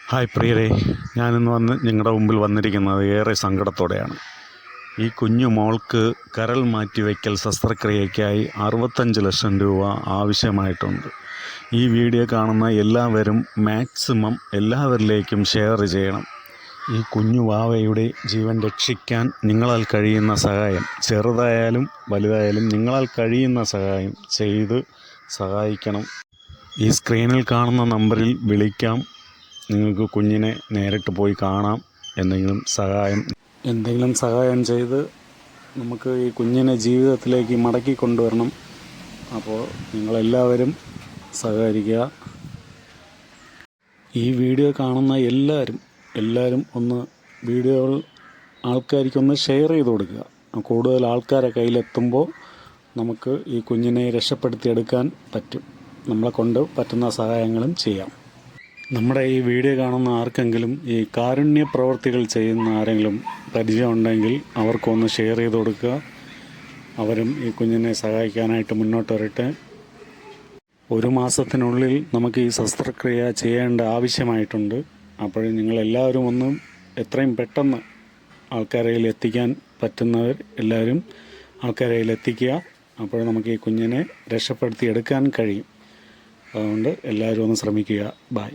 Hi പ്രിയരെ, ഞാനിന്ന് നിങ്ങളുടെ മുമ്പിൽ വന്നിരിക്കുന്നത് ഏറെ സങ്കടത്തോടെയാണ്. ഈ കുഞ്ഞു മോൾക്ക് കരൾ മാറ്റിവയ്ക്കൽ ശസ്ത്രക്രിയയ്ക്കായി 65 ലക്ഷം രൂപ ആവശ്യമായിട്ടുണ്ട്. ഈ വീഡിയോ കാണുന്ന എല്ലാവരും മാക്സിമം എല്ലാവരിലേക്കും ഷെയർ ചെയ്യണം. ഈ കുഞ്ഞു വാവയുടെ ജീവൻ രക്ഷിക്കാൻ നിങ്ങളാൽ കഴിയുന്ന സഹായം, ചെറുതായാലും വലുതായാലും നിങ്ങളാൽ കഴിയുന്ന സഹായം ചെയ്ത് സഹായിക്കണം. ഈ സ്ക്രീനിൽ കാണുന്ന നമ്പറിൽ വിളിക്കാം. നിങ്ങൾക്ക് കുഞ്ഞിനെ നേരിട്ട് പോയി കാണാം. എന്തെങ്കിലും സഹായം ചെയ്ത് നമുക്ക് ഈ കുഞ്ഞിനെ ജീവിതത്തിലേക്ക് മടക്കി കൊണ്ടുവരണം. അപ്പോൾ നിങ്ങളെല്ലാവരും സഹകരിക്കുക. ഈ വീഡിയോ കാണുന്ന എല്ലാവരും ഒന്ന് വീഡിയോകൾ ആൾക്കാർക്കൊന്ന് ഷെയർ ചെയ്ത് കൊടുക്കുക. കൂടുതൽ ആൾക്കാരെ കയ്യിലെത്തുമ്പോൾ നമുക്ക് ഈ കുഞ്ഞിനെ രക്ഷപ്പെടുത്തിയെടുക്കാൻ പറ്റും. നമ്മളെ കൊണ്ട് പറ്റുന്ന സഹായങ്ങളും ചെയ്യാം. നമ്മുടെ ഈ വീഡിയോ കാണുന്ന ആർക്കെങ്കിലും ഈ കാരുണ്യ പ്രവർത്തികൾ ചെയ്യുന്ന ആരെങ്കിലും പരിചയമുണ്ടെങ്കിൽ അവർക്കൊന്ന് ഷെയർ ചെയ്ത് കൊടുക്കുക. അവരും ഈ കുഞ്ഞിനെ സഹായിക്കാനായിട്ട് മുന്നോട്ട് വരട്ടെ. 1 മാസത്തിനുള്ളിൽ നമുക്ക് ഈ ശസ്ത്രക്രിയ ചെയ്യേണ്ട ആവശ്യമായിട്ടുണ്ട്. അപ്പോൾ നിങ്ങളെല്ലാവരും ഒന്ന് എത്രയും പെട്ടെന്ന് ആൾക്കാരുടെ കയ്യിൽ എത്തിക്കാൻ പറ്റുന്നവർ എല്ലാവരും ആൾക്കാരുടെ കയ്യിൽ എത്തിക്കുക. അപ്പോൾ നമുക്ക് ഈ കുഞ്ഞിനെ രക്ഷപ്പെടുത്തിയെടുക്കാൻ കഴിയും. അതുകൊണ്ട് എല്ലാവരും ഒന്ന് ശ്രമിക്കുക. ബൈ.